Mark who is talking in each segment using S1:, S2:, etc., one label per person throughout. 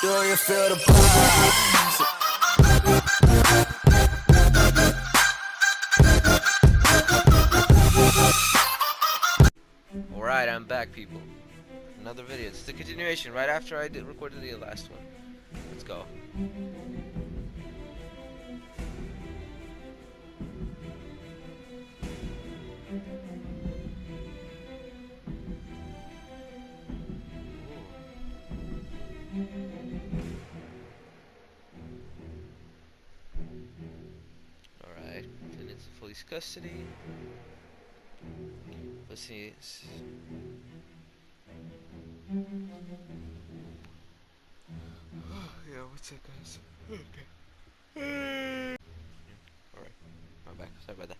S1: Do you feel the vibes?
S2: Alright, I'm back, people. Another video. It's the continuation right after I recorded the last one. Let's go. Alright, then it's police custody. Let's see. Yeah, what's that, guys? Okay. Alright, I'm back. Sorry about that.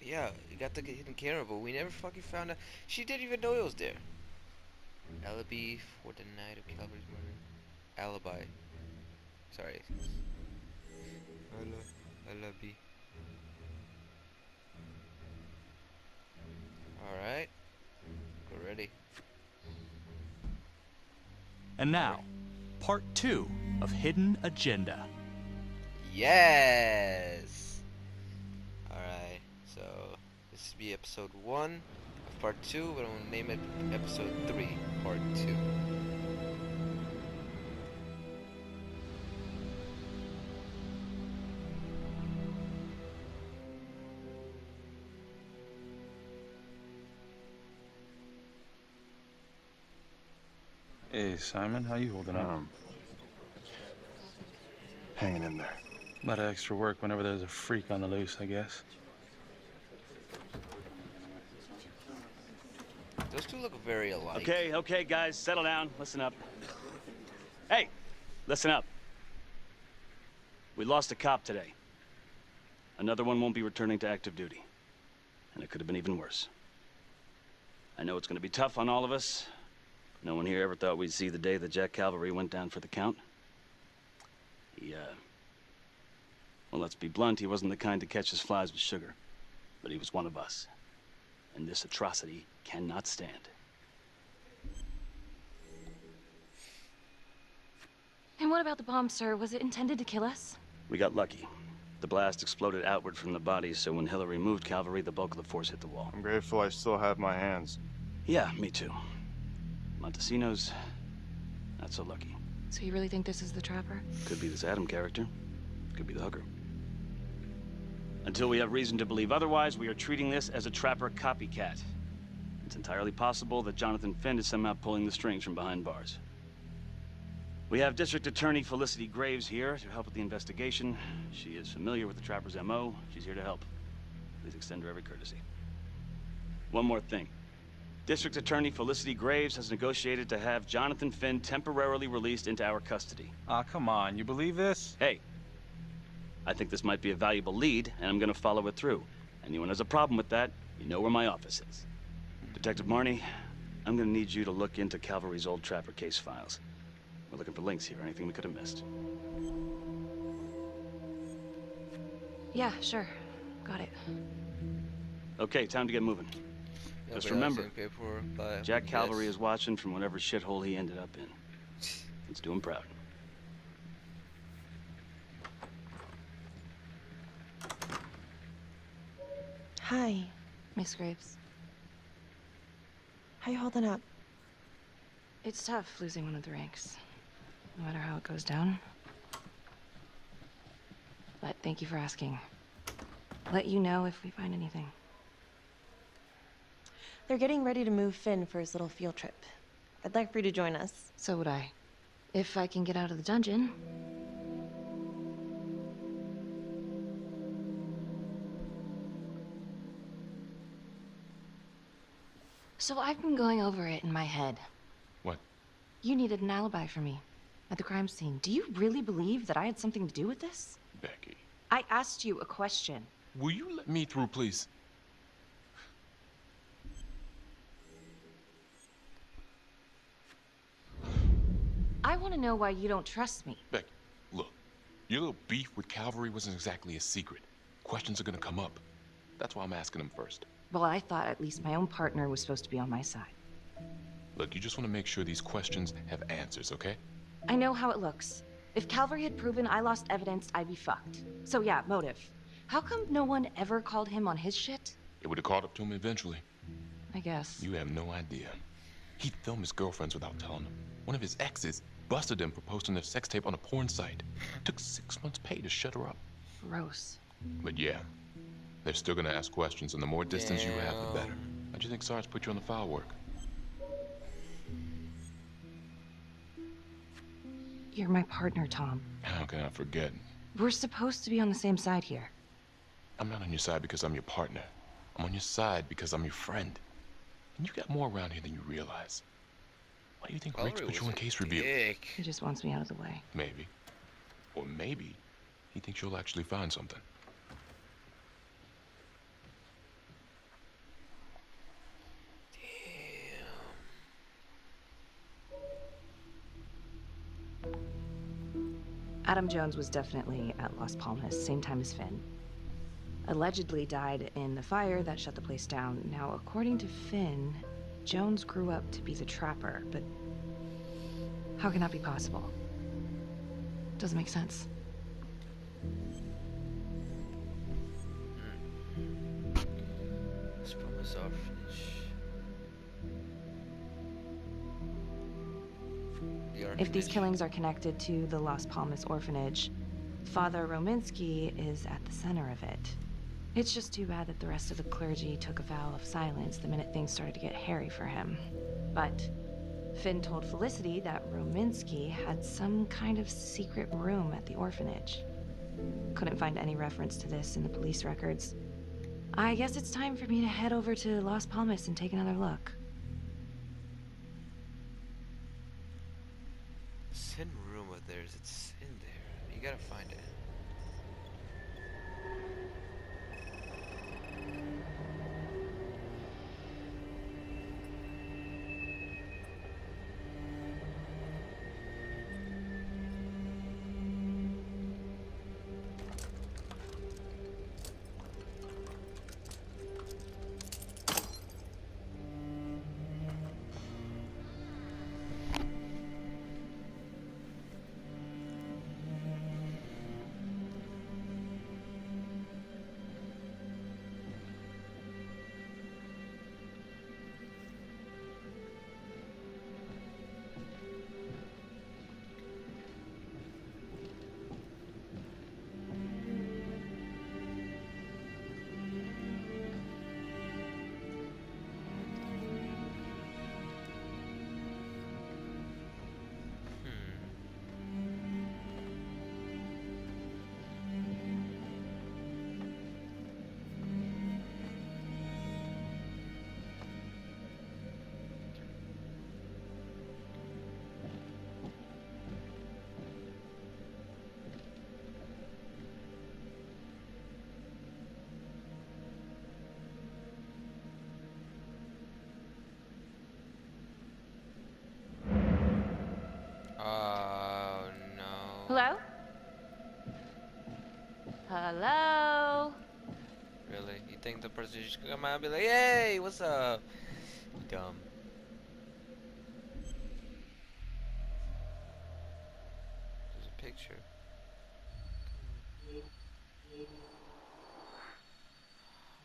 S2: Yeah, you got the hidden camera, but we never fucking found out. She didn't even know it was there. Alibi for the night of Calvary's murder. Alibi. Sorry. Alibi. Alright. We're ready.
S3: And now, part 2 of Hidden Agenda.
S2: Yes! Alright, so this will be episode 1 of part 2, but I'm going to name it episode 3, part 2.
S4: Hey, Simon, how you holding up?
S5: Hanging in there.
S4: A lot of extra work whenever there's a freak on the loose, I guess.
S2: Those two look very alike.
S6: Okay, guys, settle down. Listen up. Hey, listen up. We lost a cop today. Another one won't be returning to active duty. And it could have been even worse. I know it's going to be tough on all of us. No one here ever thought we'd see the day that Jack Cavalry went down for the count. Well, let's be blunt, he wasn't the kind to catch his flies with sugar. But he was one of us. And this atrocity cannot stand.
S7: And what about the bomb, sir? Was it intended to kill us?
S6: We got lucky. The blast exploded outward from the body, so when Hillary moved Cavalry, the bulk of the force hit the wall.
S5: I'm grateful I still have my hands.
S6: Yeah, me too. Montesino's not so lucky.
S7: So you really think this is the trapper?
S6: Could be this Adam character. Could be the hooker. Until we have reason to believe otherwise, we are treating this as a trapper copycat. It's entirely possible that Jonathan Finn is somehow pulling the strings from behind bars. We have District Attorney Felicity Graves here to help with the investigation. She is familiar with the trapper's MO. She's here to help. Please extend her every courtesy. One more thing. District Attorney Felicity Graves has negotiated to have Jonathan Finn temporarily released into our custody.
S4: Aw, come on. You believe this?
S6: Hey, I think this might be a valuable lead, and I'm gonna follow it through. Anyone has a problem with that, you know where my office is. Detective Marney, I'm gonna need you to look into Cavalry's old trapper case files. We're looking for links here, anything we could have missed.
S7: Yeah, sure. Got it.
S6: Okay, time to get moving.
S2: Yeah,
S6: Just
S2: but
S6: remember,
S2: paperwork, but
S6: Jack
S2: yes.
S6: Cavalry is watching from whatever shithole he ended up in. Let's do him proud.
S8: Hi.
S7: Miss Graves.
S8: How you holding up?
S7: It's tough losing one of the ranks. No matter how it goes down. But thank you for asking. Let you know if we find anything.
S8: They're getting ready to move Finn for his little field trip. I'd like for you to join us.
S7: So would I. If I can get out of the dungeon. So I've been going over it in my head.
S5: What?
S7: You needed an alibi for me at the crime scene. Do you really believe that I had something to do with this?
S5: Becky.
S7: I asked you a question.
S5: Will you let me through, please?
S7: I want to know why you don't trust me.
S5: Becky, look. Your little beef with Cavalry wasn't exactly a secret. Questions are gonna come up. That's why I'm asking them first.
S7: Well, I thought at least my own partner was supposed to be on my side.
S5: Look, you just want to make sure these questions have answers, okay?
S7: I know how it looks. If Calvary had proven I lost evidence, I'd be fucked. So yeah, motive. How come no one ever called him on his shit?
S5: It would have caught up to him eventually.
S7: I guess.
S5: You have no idea. He'd film his girlfriends without telling them. One of his exes busted him for posting a sex tape on a porn site. Took 6 months' pay to shut her up.
S7: Gross.
S5: But yeah, they're still gonna ask questions, and the more distance you have, the better.
S2: Damn.
S5: How'd you think Sarge put you on the file work?
S7: You're my partner, Tom.
S5: How can I forget?
S7: We're supposed to be on the same side here.
S5: I'm not on your side because I'm your partner. I'm on your side because I'm your friend. And you got more around here than you realize. Why do you think Riggs put you on case review?
S7: He just wants me out of the way.
S5: Maybe. Or maybe he thinks you'll actually find something.
S7: Adam Jones was definitely at Las Palmas, same time as Finn. Allegedly died in the fire that shut the place down. Now, according to Finn, Jones grew up to be the trapper, but how can that be possible? Doesn't make sense.
S2: Let's put this orphanage.
S7: If these killings are connected to the Las Palmas orphanage, Father Rominsky is at the center of it. It's just too bad that the rest of the clergy took a vow of silence the minute things started to get hairy for him. But Finn told Felicity that Rominsky had some kind of secret room at the orphanage. Couldn't find any reference to this in the police records. I guess it's time for me to head over to Las Palmas and take another look.
S2: Sin room of theirs, it's in there. You gotta find it. Oh no.
S7: Hello? Hello?
S2: Really? You think the person just come out and be like, hey, what's up? Dumb. There's a picture.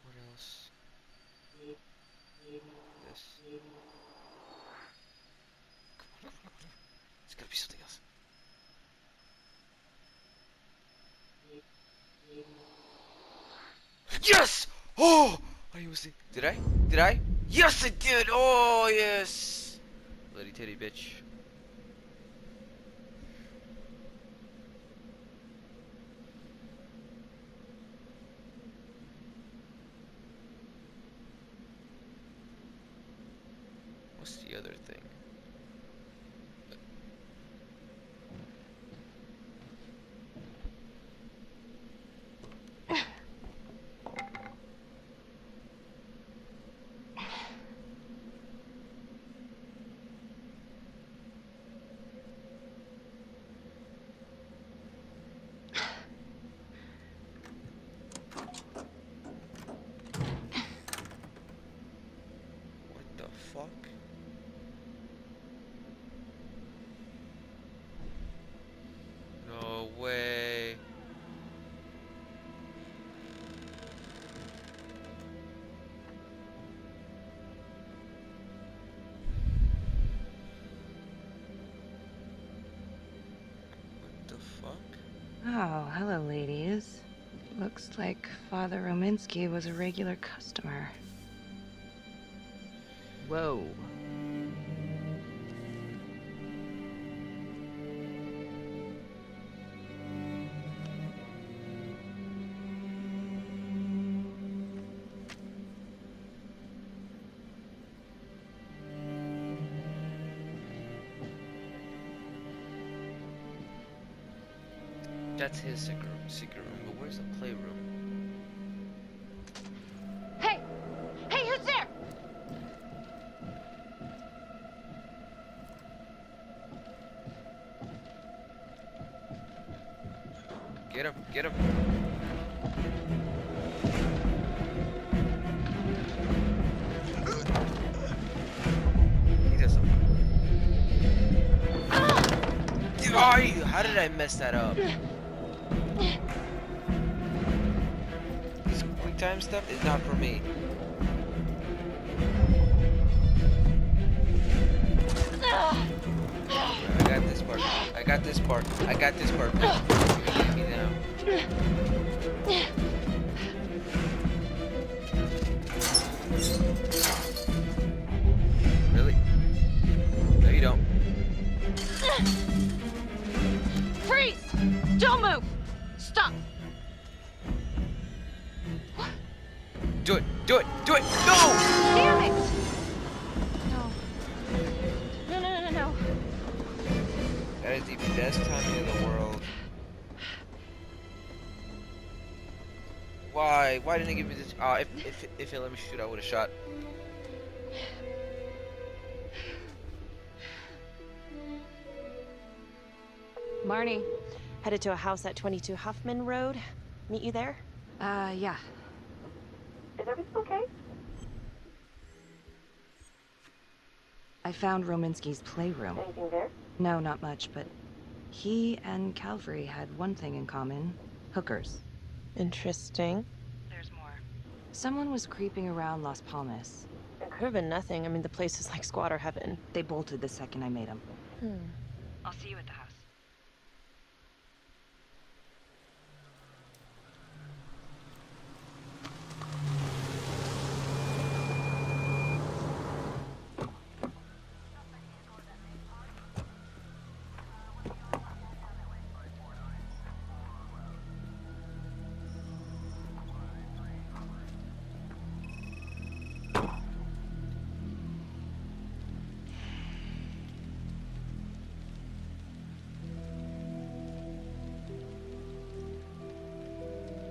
S2: What else? This. Come on. It's gotta be something else. Yes! Oh! I almost did. Did I? Did I? Yes, I did! Oh, yes! Bloody titty bitch. What's the other thing? What the fuck?
S7: Oh, hello, ladies. Looks like Father Rominsky was a regular customer.
S2: Whoa. That's his secret room, but where's the playroom?
S9: Hey! Hey, who's there?
S2: Get him, get him. He does something. Oh, how did I mess that up? This quick time stuff is not for me. I got this part. I got this part. I got this part. Get me down. Really? No, you don't.
S9: Freeze! Don't move! Stop!
S2: Do it! Do it! Do it! No!
S9: Damn it! No. No, no, no, no, no.
S2: That is the best timing in the world. Why? Why didn't it give me this? If it let me shoot, I would have shot.
S8: Marnie, headed to a house at 22 Huffman Road. Meet you there?
S7: Yeah.
S8: Is everything okay?
S7: I found Rominsky's playroom.
S8: Anything there?
S7: No, not much, but he and Calvary had one thing in common. Hookers.
S8: Interesting.
S7: There's more. Someone was creeping around Las Palmas.
S8: It could have been nothing. I mean, the place is like squatter heaven.
S7: They bolted the second I made them.
S8: Hmm.
S7: I'll see you at the house.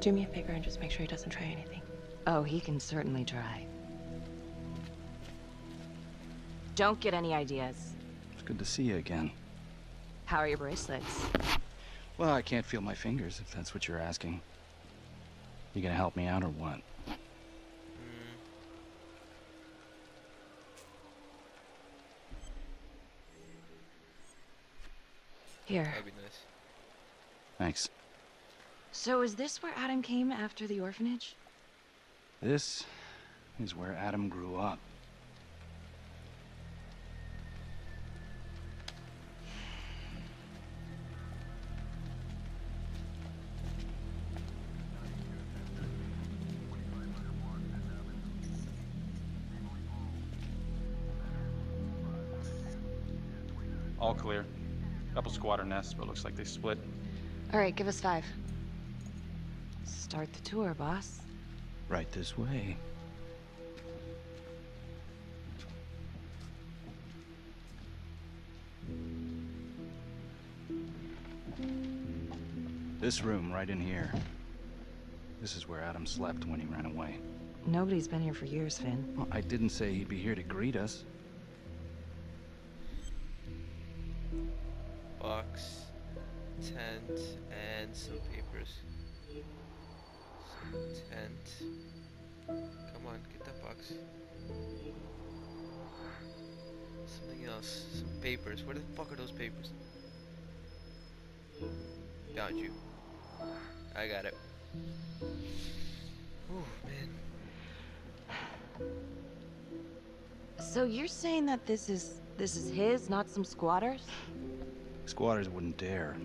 S8: Do me a favor and just make sure he doesn't try anything.
S7: Oh, he can certainly try. Don't get any ideas.
S10: It's good to see you again.
S7: How are your bracelets?
S10: Well, I can't feel my fingers, if that's what you're asking. You gonna help me out or what?
S7: Here.
S2: That'd be nice.
S10: Thanks.
S7: So is this where Adam came after the orphanage?
S10: This is where Adam grew up.
S4: All clear. Couple squatter nests, but looks like they split.
S7: All right, give us 5. Start the tour, boss.
S10: Right this way. This room right in here. This is where Adam slept when he ran away.
S7: Nobody's been here for years, Finn.
S10: Well, I didn't say he'd be here to greet us.
S2: Box, tent, and some papers. Some tent. Come on, get that box. Something else. Some papers. Where the fuck are those papers? Found you. I got it. Oh man.
S7: So you're saying that this is his, not some squatters?
S10: Squatters wouldn't dare.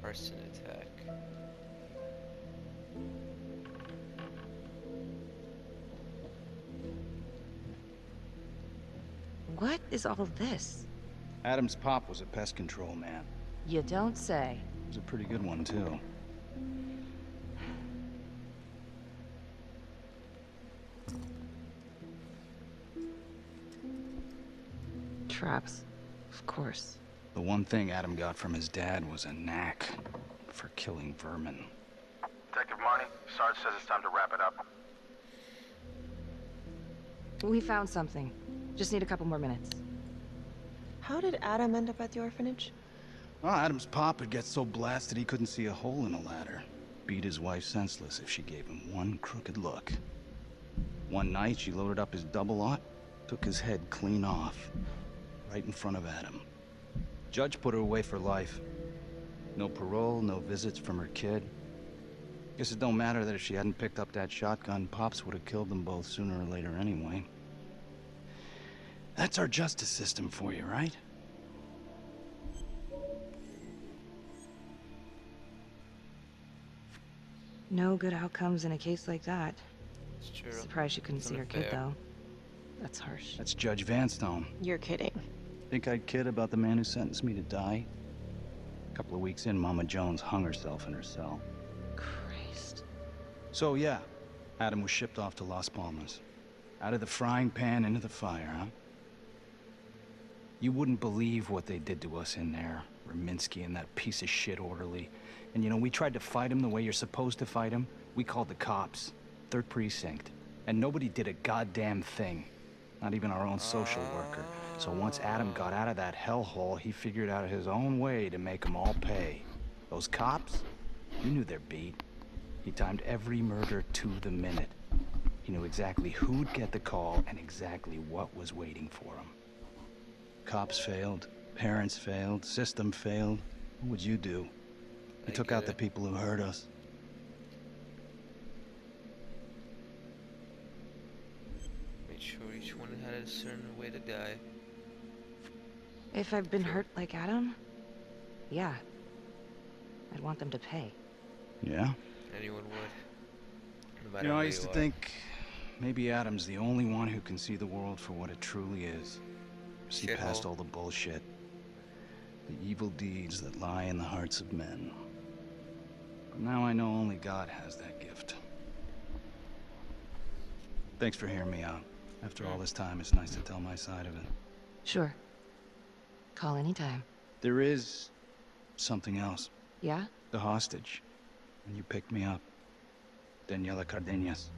S2: Arson attack.
S7: What is all this?
S10: Adam's pop was a pest control man.
S7: You don't say.
S10: He was a pretty good one, too.
S7: Traps. Of course.
S10: The one thing Adam got from his dad was a knack for killing vermin.
S11: Detective Marnie, Sarge says it's time to wrap it up.
S7: We found something. Just need a couple more minutes.
S8: How did Adam end up at the orphanage?
S10: Well, Adam's pop would get so blasted he couldn't see a hole in a ladder. Beat his wife senseless if she gave him one crooked look. One night, she loaded up his double-aught, took his head clean off, right in front of Adam. Judge put her away for life. No parole, no visits from her kid. Guess it don't matter that if she hadn't picked up that shotgun, Pops would have killed them both sooner or later anyway. That's our justice system for you, right?
S7: No good outcomes in a case like that.
S2: It's true.
S7: Surprised you couldn't see her kid, though. That's harsh.
S10: That's Judge Vanstone.
S8: You're kidding.
S10: Think I'd kid about the man who sentenced me to die? A couple of weeks in, Mama Jones hung herself in her cell.
S7: Christ.
S10: So yeah, Adam was shipped off to Las Palmas. Out of the frying pan into the fire, huh? You wouldn't believe what they did to us in there. Rominsky and that piece of shit orderly. And you know, we tried to fight him the way you're supposed to fight him. We called the cops. 3rd Precinct. And nobody did a goddamn thing. Not even our own social worker. So once Adam got out of that hellhole, he figured out his own way to make them all pay. Those cops, he knew their beat. He timed every murder to the minute. He knew exactly who'd get the call and exactly what was waiting for him. Cops failed, parents failed, system failed. What would you do? He took out the people who hurt us.
S2: Made sure each one had a certain way to die.
S7: If I've been hurt like Adam, yeah. I'd want them to pay.
S10: Yeah?
S2: Anyone would. No matter
S10: You know, I
S2: who
S10: used to
S2: are.
S10: think maybe Adam's the only one who can see the world for what it truly is. See
S2: Shithole.
S10: past all the bullshit. The evil deeds that lie in the hearts of men. But now I know only God has that gift. Thanks for hearing me out. After all this time, it's nice to tell my side of it.
S7: Sure. Call anytime.
S10: There is something else.
S7: Yeah?
S10: The hostage. When you picked me up. Daniela Cardenas.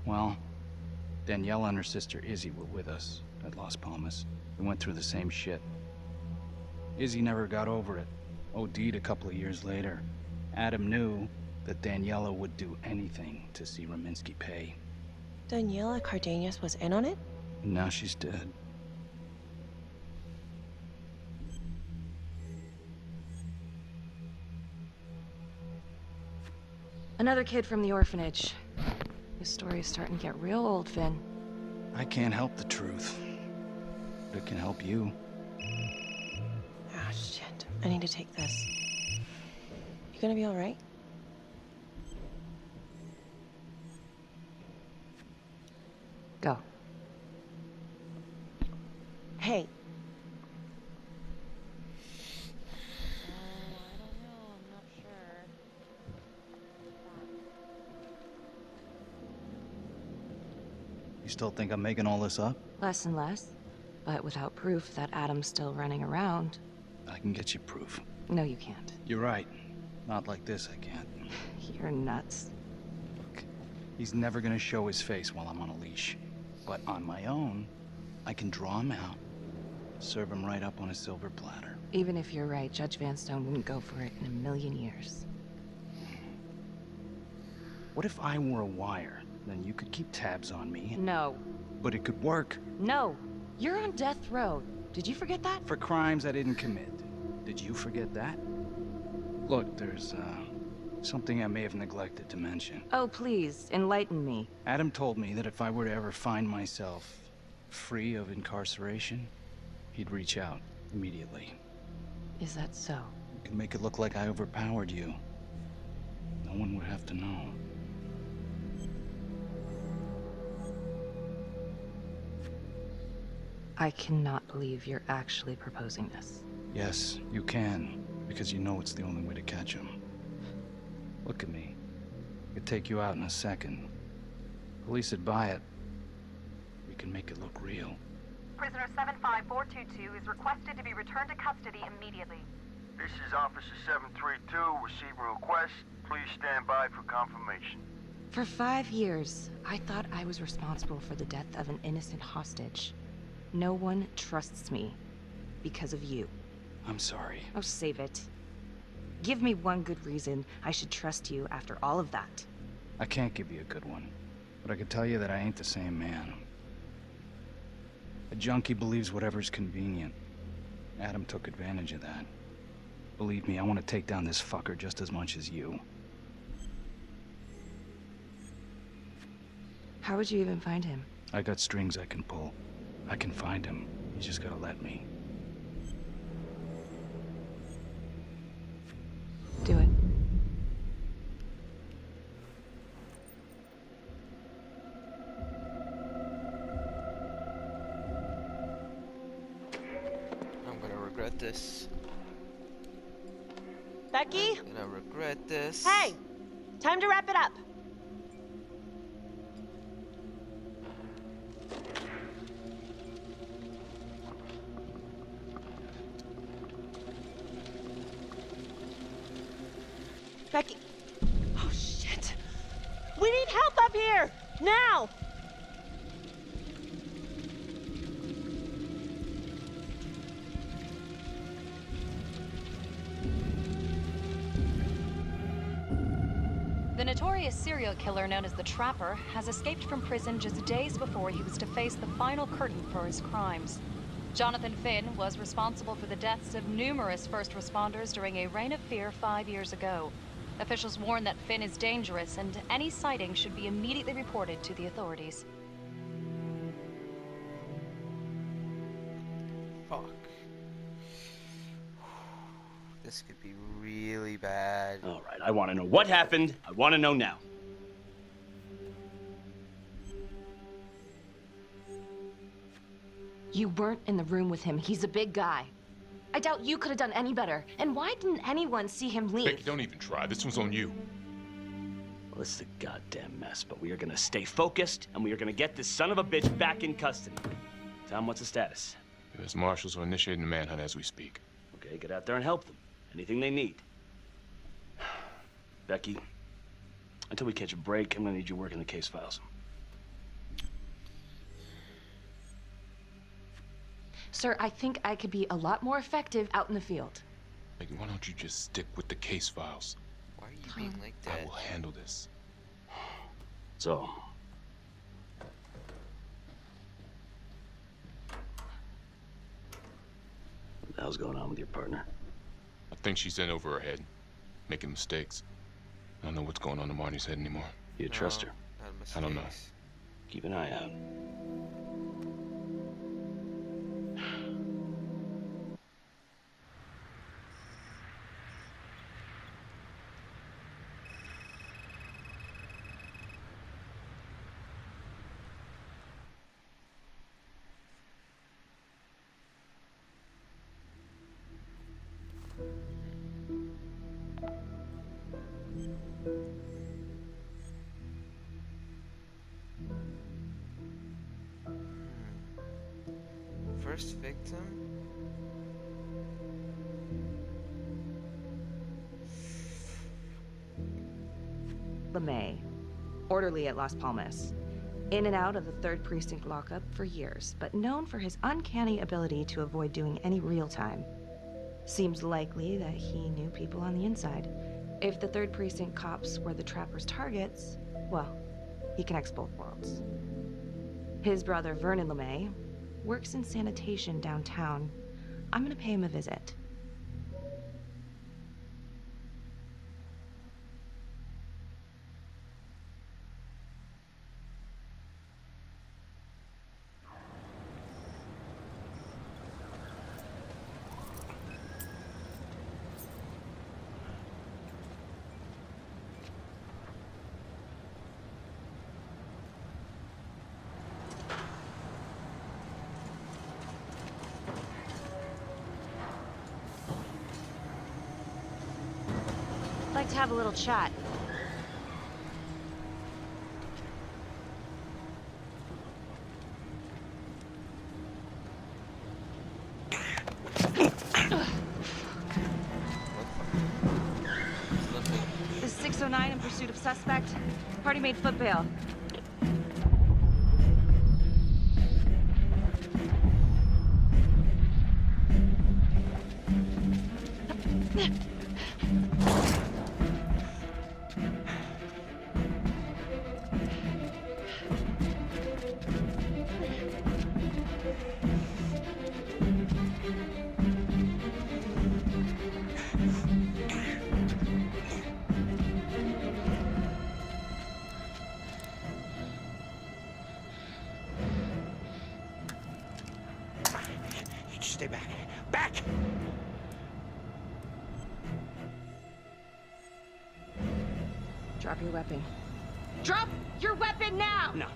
S10: Well, Daniela and her sister Izzy were with us at Las Palmas. We went through the same shit. Izzy never got over it. OD'd a couple of years later. Adam knew that Daniela would do anything to see Rominsky pay.
S8: Daniela Cardenas was in on it?
S10: And now she's dead.
S7: Another kid from the orphanage. This story is starting to get real old, Finn.
S10: I can't help the truth. But it can help you.
S8: Ah, shit. I need to take this. You gonna be alright?
S7: Go.
S8: Hey.
S10: You still think I'm making all this up?
S7: Less and less. But without proof that Adam's still running around.
S10: I can get you proof.
S7: No, you can't.
S10: You're right. Not like this, I can't.
S7: You're nuts.
S10: Look, he's never gonna show his face while I'm on a leash. But on my own, I can draw him out, serve him right up on a silver platter.
S7: Even if you're right, Judge Vanstone wouldn't go for it in a million years.
S10: What if I wore a wire? Then you could keep tabs on me.
S7: No.
S10: But it could work.
S7: No. You're on death row. Did you forget that?
S10: For crimes I didn't commit. Did you forget that? Look, there's Something I may have neglected to mention.
S7: Oh, please, enlighten me.
S10: Adam told me that if I were to ever find myself free of incarceration, he'd reach out immediately.
S7: Is that so?
S10: You can make it look like I overpowered you. No one would have to know.
S7: I cannot believe you're actually proposing this.
S10: Yes, you can, because you know it's the only way to catch him. Look at me. I could take you out in a second. Police would buy it. We can make it look real.
S12: Prisoner 75422 is requested to be returned to custody immediately.
S11: This is Officer 732, receiving request. Please stand by for confirmation.
S7: For 5 years, I thought I was responsible for the death of an innocent hostage. No one trusts me because of you.
S10: I'm sorry.
S7: Oh, save it. Give me one good reason I should trust you after all of that.
S10: I can't give you a good one, but I can tell you that I ain't the same man. A junkie believes whatever's convenient. Adam took advantage of that. Believe me, I want to take down this fucker just as much as you.
S7: How would you even find him?
S10: I got strings I can pull. I can find him. You just gotta let me.
S7: Do it.
S2: I'm gonna regret this.
S8: Becky?
S2: I'm gonna regret this.
S8: Hey! Time to wrap it up. Becky. Oh, shit. We need help up here! Now!
S9: The notorious serial killer known as the Trapper has escaped from prison just days before he was to face the final curtain for his crimes. Jonathan Finn was responsible for the deaths of numerous first responders during a reign of fear 5 years ago. Officials warn that Finn is dangerous and any sighting should be immediately reported to the authorities.
S2: Fuck. This could be really bad.
S6: All right, I want to know what happened. I want to know now.
S7: You weren't in the room with him. He's a big guy. I doubt you could have done any better. And why didn't anyone see him leave?
S5: Becky, don't even try. This one's on you.
S6: Well, it's a goddamn mess, but we are gonna stay focused, and we are gonna get this son of a bitch back in custody. Tom, what's the status?
S5: U.S. Marshals are initiating the manhunt as we speak.
S6: Okay, get out there and help them. Anything they need. Becky, until we catch a break, I'm gonna need you working the case files.
S7: Sir, I think I could be a lot more effective out in the field.
S5: Becky, why don't you just stick with the case files?
S2: Why are you being like that?
S5: I will handle this.
S6: So, what the hell's going on with your partner?
S5: I think she's in over her head, making mistakes. I don't know what's going on in Marty's head anymore.
S6: You trust her?
S5: I don't know.
S6: Keep an eye out.
S2: First victim?
S7: LeMay, orderly at Las Palmas. In and out of the 3rd Precinct lockup for years, but known for his uncanny ability to avoid doing any real time. Seems likely that he knew people on the inside. If the 3rd Precinct cops were the Trapper's targets, well, he connects both worlds. His brother, Vernon LeMay, works in sanitation downtown. I'm gonna pay him a visit. Let's have a little chat. This is 609 in pursuit of suspect. Party made foot bail.
S13: Stay back. Back!
S7: Drop your weapon. Drop your weapon now!
S13: No.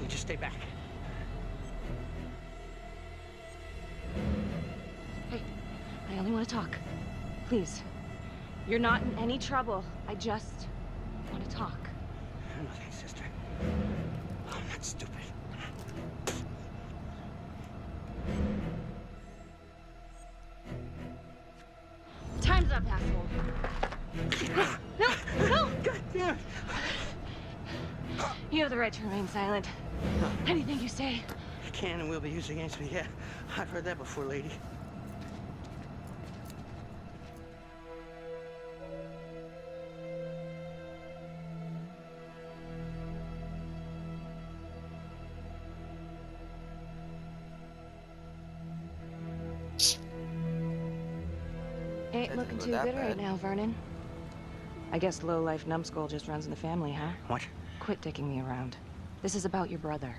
S13: You just stay back.
S7: Hey, I only want to talk. Please. You're not in any trouble. I just want to talk.
S13: No, thanks, sister. I'm not stupid.
S7: Time's up, asshole. No!
S13: God damn it!
S7: You have the right to remain silent. Anything you say.
S13: You can and will be used against me, yeah. I've heard that before, lady.
S7: Ain't looking too good right now, Vernon. I guess low-life numbskull just runs in the family, huh?
S13: What?
S7: Quit dicking me around. This is about your brother.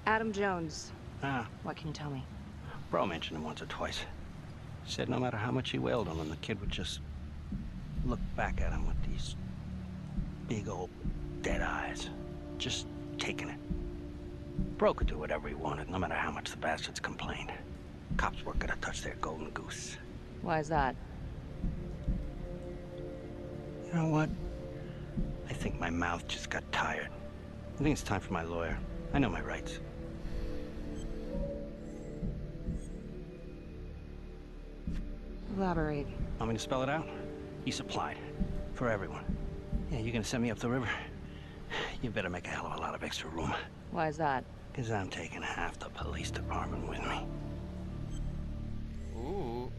S7: Adam Jones.
S13: Ah.
S7: What can you tell me?
S13: Bro mentioned him once or twice. Said no matter how much he wailed on him, the kid would just look back at him with these big old dead eyes. Just taking it. Bro could do whatever he wanted, no matter how much the bastards complained. Cops weren't gonna touch their golden goose.
S7: Why is that?
S13: You know what? I think my mouth just got tired. I think it's time for my lawyer. I know my rights.
S7: Elaborate.
S13: Want me to spell it out? He supplied. For everyone. Yeah, you gonna send me up the river? You better make a hell of a lot of extra room.
S7: Why is that?
S13: Because I'm taking half the police department with me.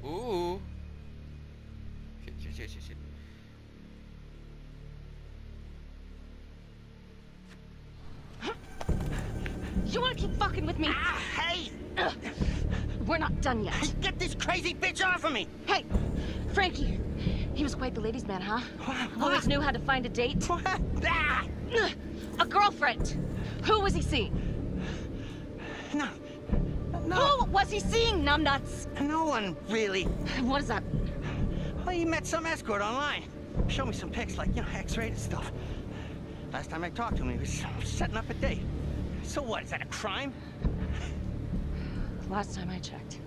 S2: Ooh. Shit.
S7: You wanna keep fucking with me?
S13: Ah, hey!
S7: We're not done yet.
S13: Get this crazy bitch off of me!
S7: Hey, Frankie. He was quite the ladies' man, huh? Always knew how to find a date.
S13: What? Ah!
S7: A girlfriend. Who was he seeing?
S13: No.
S7: Who was he seeing, numbnuts?
S13: No one, really.
S7: What does that mean?
S13: Well, he met some escort online. Showed me some pics, like, X-rated stuff. Last time I talked to him, he was setting up a date. So what, is that a crime?
S7: Last time I checked.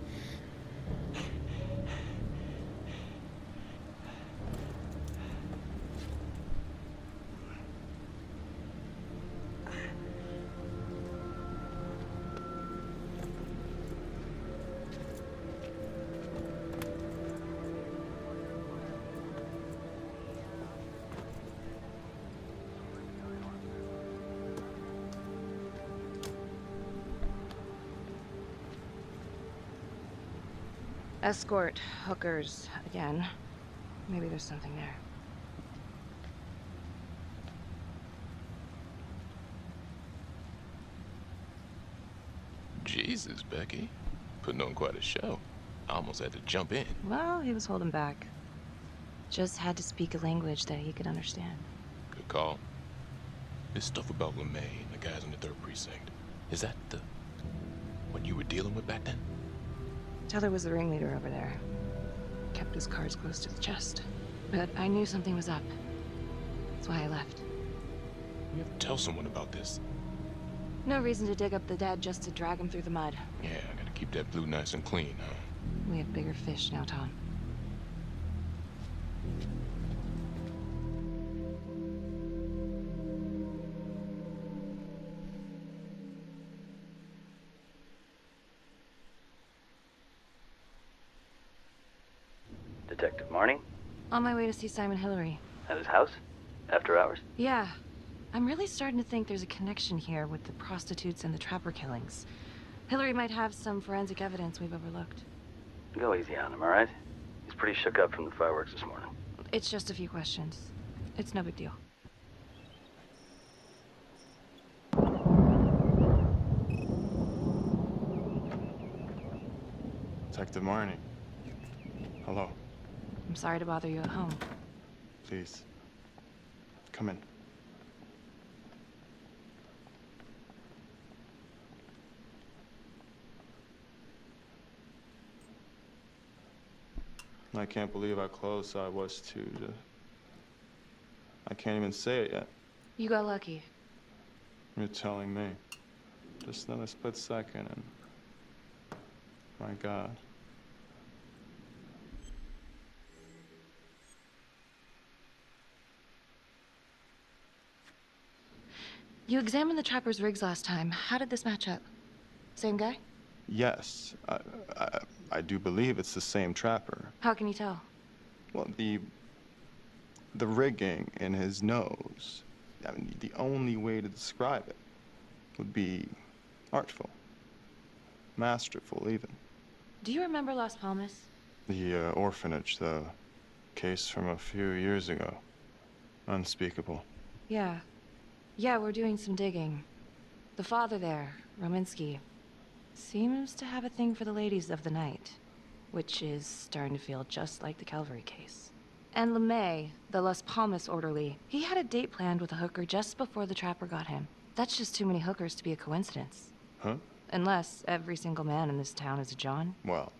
S7: Escort, hookers, again. Maybe there's something there.
S5: Jesus, Becky. Putting on quite a show. I almost had to jump in.
S7: Well, he was holding back. Just had to speak a language that he could understand.
S5: Good call. This stuff about LeMay and the guys in the 3rd precinct, is that what you were dealing with back then?
S7: Teller was the ringleader over there. Kept his cards close to the chest. But I knew something was up. That's why I left.
S5: You have to tell someone about this.
S7: No reason to dig up the dead just to drag him through the mud.
S5: Yeah, I gotta keep that blue nice and clean, huh?
S7: We have bigger fish now, Tom.
S6: Detective Marnie?
S7: On my way to see Simon Hillary.
S6: At his house? After hours?
S7: Yeah. I'm really starting to think there's a connection here with the prostitutes and the Trapper killings. Hillary might have some forensic evidence we've overlooked.
S6: Go easy on him, all right? He's pretty shook up from the fireworks this morning.
S7: It's just a few questions. It's no big deal.
S14: Detective Marnie. Hello.
S7: I'm sorry to bother you at home.
S14: Please. Come in. I can't believe how close I was to I can't even say it yet.
S7: You got lucky.
S14: You're telling me. Just another split second and... My God.
S7: You examined the Trapper's rigs last time. How did this match up? Same guy?
S14: Yes. I do believe it's the same Trapper.
S7: How can you tell?
S14: Well, the rigging in his nose. I mean, the only way to describe it would be artful. Masterful, even.
S7: Do you remember Las Palmas?
S14: The orphanage, the case from a few years ago. Unspeakable.
S7: Yeah. Yeah, we're doing some digging. The father there, Rominsky, seems to have a thing for the ladies of the night, which is starting to feel just like the Calvary case. And LeMay, the Las Palmas orderly, he had a date planned with a hooker just before the Trapper got him. That's just too many hookers to be a coincidence.
S14: Huh?
S7: Unless every single man in this town is a John.
S14: Well...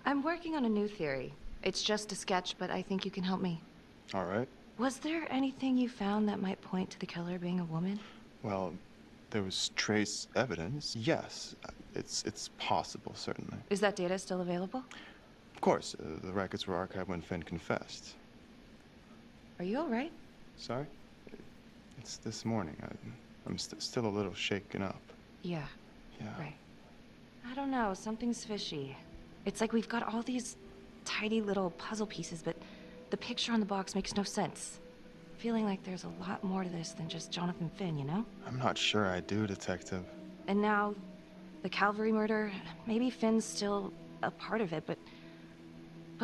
S7: I'm working on a new theory. It's just a sketch, but I think you can help me.
S14: All right.
S7: Was there anything you found that might point to the killer being a woman?
S14: Well, there was trace evidence. Yes, it's possible, certainly.
S7: Is that data still available?
S14: Of course, the records were archived when Finn confessed.
S7: Are you all right?
S14: Sorry? It's this morning. I'm still a little shaken up.
S7: Yeah.
S14: Yeah.
S7: Right. I don't know, something's fishy. It's like we've got all these tidy little puzzle pieces, but the picture on the box makes no sense. Feeling like there's a lot more to this than just Jonathan Finn, you know?
S14: I'm not sure I do, Detective.
S7: And now, the Calvary murder, maybe Finn's still a part of it, but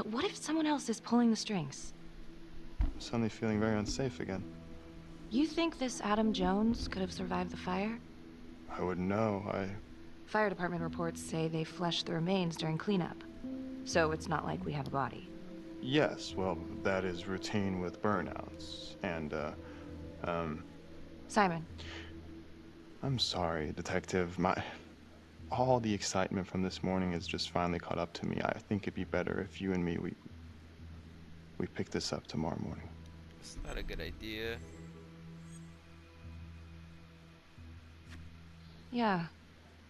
S7: what if someone else is pulling the strings?
S14: I'm suddenly feeling very unsafe again.
S7: You think this Adam Jones could have survived the fire?
S14: I wouldn't know.
S7: Fire department reports say they flushed the remains during cleanup. So it's not like we have a body.
S14: Yes, well, that is routine with burnouts. And,
S7: Simon.
S14: I'm sorry, Detective. All the excitement from this morning has just finally caught up to me. I think it'd be better if you and me, we pick this up tomorrow morning.
S2: It's not a good idea.
S7: Yeah.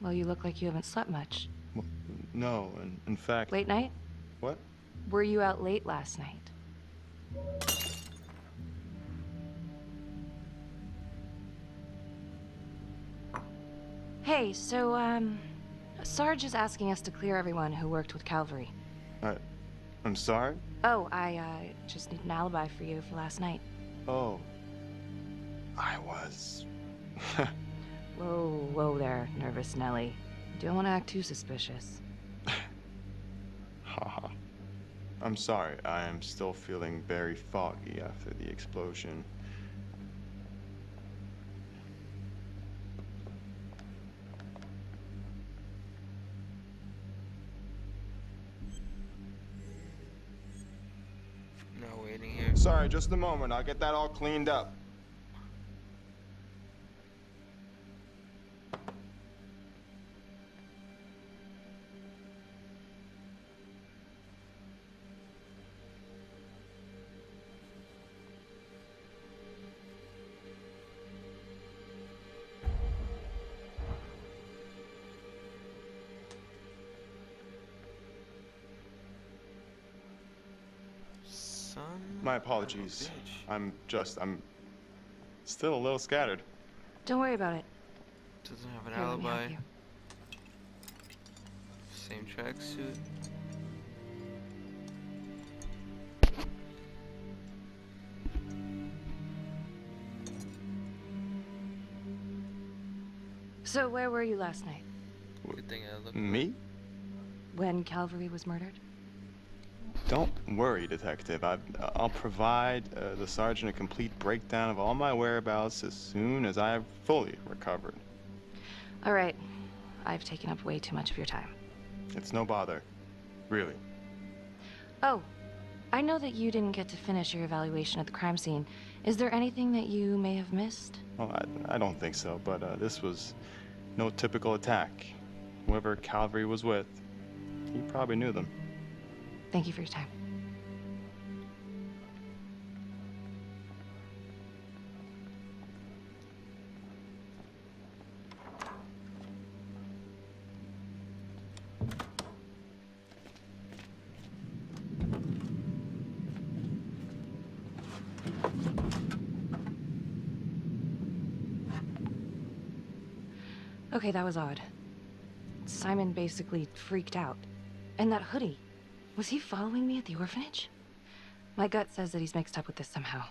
S7: Well, you look like you haven't slept much.
S14: Well, no, in fact...
S7: Late night?
S14: What?
S7: Were you out late last night? Hey, so, Sarge is asking us to clear everyone who worked with Calvary.
S14: I'm sorry?
S7: Oh, I, just need an alibi for you for last night.
S14: Oh. I was...
S7: Whoa there, nervous Nelly. Don't want to act too suspicious.
S14: Haha. I'm sorry, I am still feeling very foggy after the explosion.
S2: No, waiting here.
S14: Sorry, just a moment. I'll get that all cleaned up. My apologies. I'm still a little scattered.
S7: Don't worry about it.
S2: Doesn't have an
S7: Here, let me help
S2: alibi.
S7: you.
S2: Same tracksuit.
S7: So where were you last night?
S2: Good thing I looked.
S14: Me?
S7: When Calvary was murdered?
S14: Don't worry, Detective. I'll provide the sergeant a complete breakdown of all my whereabouts as soon as I have fully recovered.
S7: All right. I've taken up way too much of your time.
S14: It's no bother. Really.
S7: Oh, I know that you didn't get to finish your evaluation at the crime scene. Is there anything that you may have missed?
S14: Well, I don't think so, but this was no typical attack. Whoever Calvary was with, he probably knew them.
S7: Thank you for your time. Okay, that was odd. Simon basically freaked out. And that hoodie. Was he following me at the orphanage? My gut says that he's mixed up with this somehow.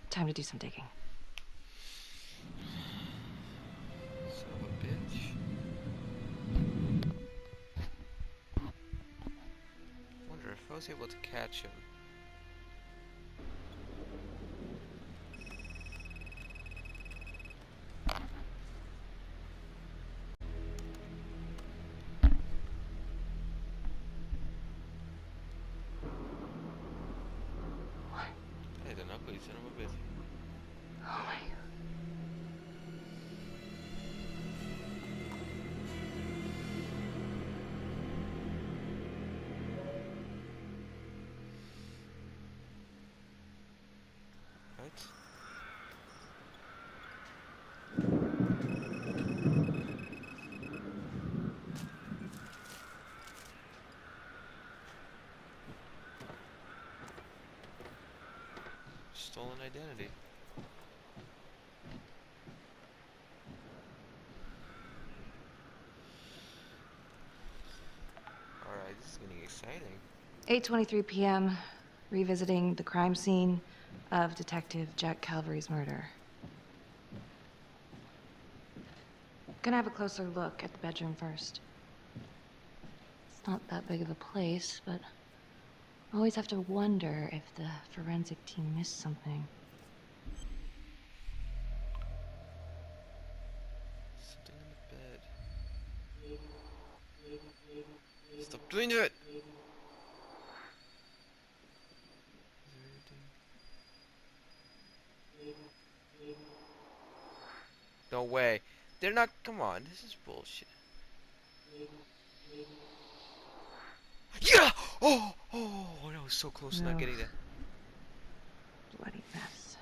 S7: Time to do some digging.
S2: Son of a bitch. Wonder if I was able to catch him. Hey, the knuckle, son of a bitch.
S7: Oh my.
S2: What? Stolen identity. Alright, this is getting exciting.
S7: 8:23 p.m. Revisiting the crime scene of Detective Jack Calvary's murder. Gonna have a closer look at the bedroom first. It's not that big of a place, but I always have to wonder if the forensic team missed something.
S2: Something in the bed. Stop doing it! No way. They're not. Come on, this is bullshit. Yeah! Oh! Oh! That was so close to not
S7: No.
S2: getting that.
S7: Bloody mess.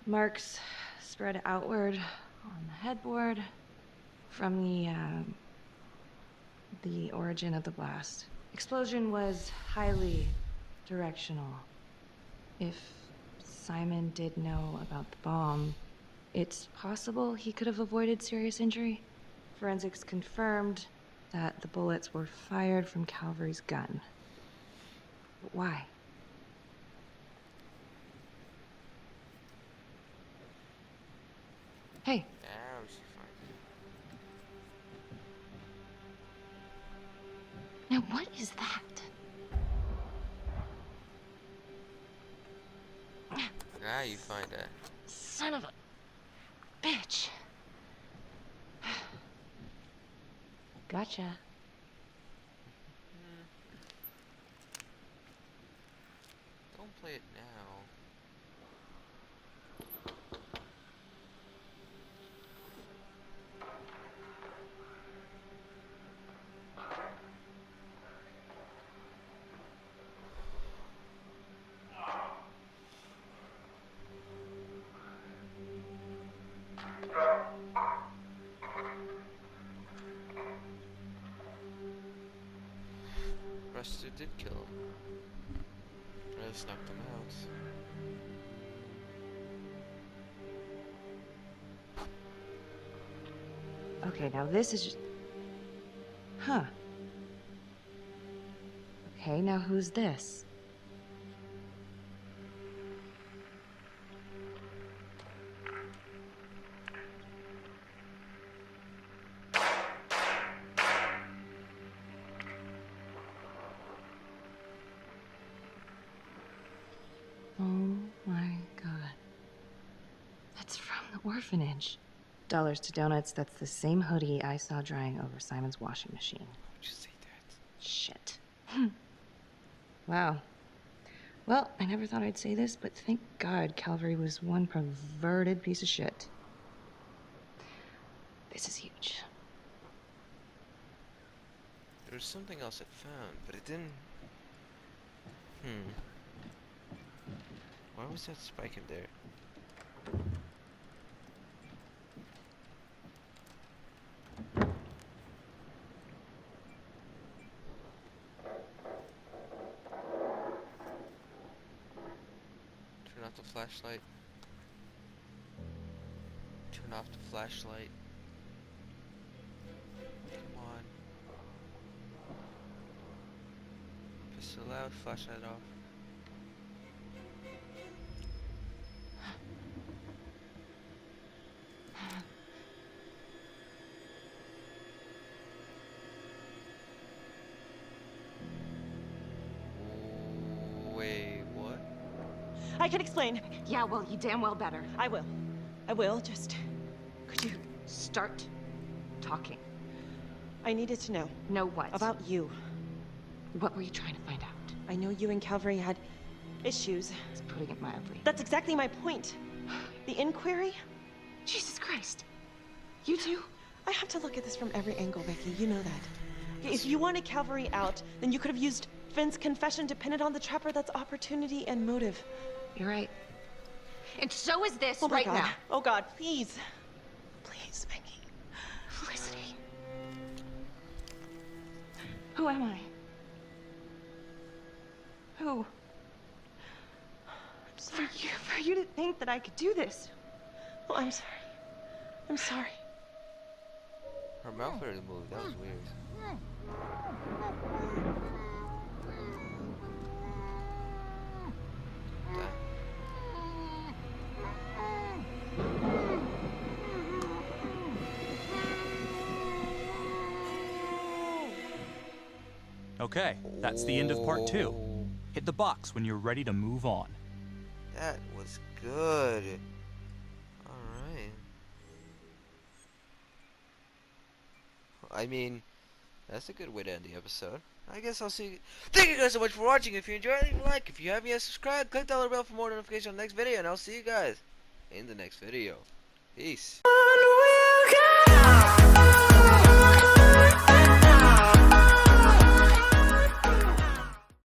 S7: Marks spread outward on the headboard from the origin of the blast. Explosion was highly directional. If Simon did know about the bomb, it's possible he could have avoided serious injury. Forensics confirmed that the bullets were fired from Calvary's gun. But why? Hey.
S2: Now she finds it.
S7: Now what is that?
S2: Now you find that.
S7: Son of a bitch. Gotcha.
S2: Don't play it now. Rester did kill him. snuck them out.
S7: Okay, now this is just... Huh. Okay, now who's this? Oh my God. That's from the orphanage. Dollars to donuts, that's the same hoodie I saw drying over Simon's washing machine.
S2: Why would you say that?
S7: Shit. Wow. Well, I never thought I'd say this, but thank God Calvary was one perverted piece of shit. This is huge.
S2: There was something else I found, but it didn't... Why was that spike in there? Turn off the flashlight. Turn off the flashlight. Come on. Pistol out, flashlight off. Wait, what?
S8: I can explain.
S7: Yeah, well, you damn well better.
S8: I will. I will, just... Could you...
S7: Start talking.
S8: I needed to know.
S7: Know what?
S8: About you.
S7: What were you trying to find out?
S8: I know you and Calvary had issues.
S7: It's putting it mildly.
S8: That's exactly my point. The inquiry?
S7: Jesus Christ. You too?
S8: I have to look at this from every angle, Vicky. You know that. If you wanted Calvary out, then you could have used Finn's confession to pin it on the Trapper. That's opportunity and motive.
S7: You're right. And so is this
S8: Oh my
S7: right
S8: God.
S7: now.
S8: Oh God, please. Please, Vicky.
S7: Felicity. Who am I? Who?
S8: I'm sorry.
S7: For you to think that I could do this.
S8: Oh, I'm sorry. I'm sorry.
S2: Her mouth barely moved. That was weird.
S3: Okay, that's the end of part 2. Hit the box when you're ready to move on.
S2: That was good. Alright. I mean, that's a good way to end the episode. I guess I'll see you. Thank you guys so much for watching. If you enjoyed, leave a like. If you haven't yet subscribed, click the bell for more notifications on the next video. And I'll see you guys in the next video. Peace.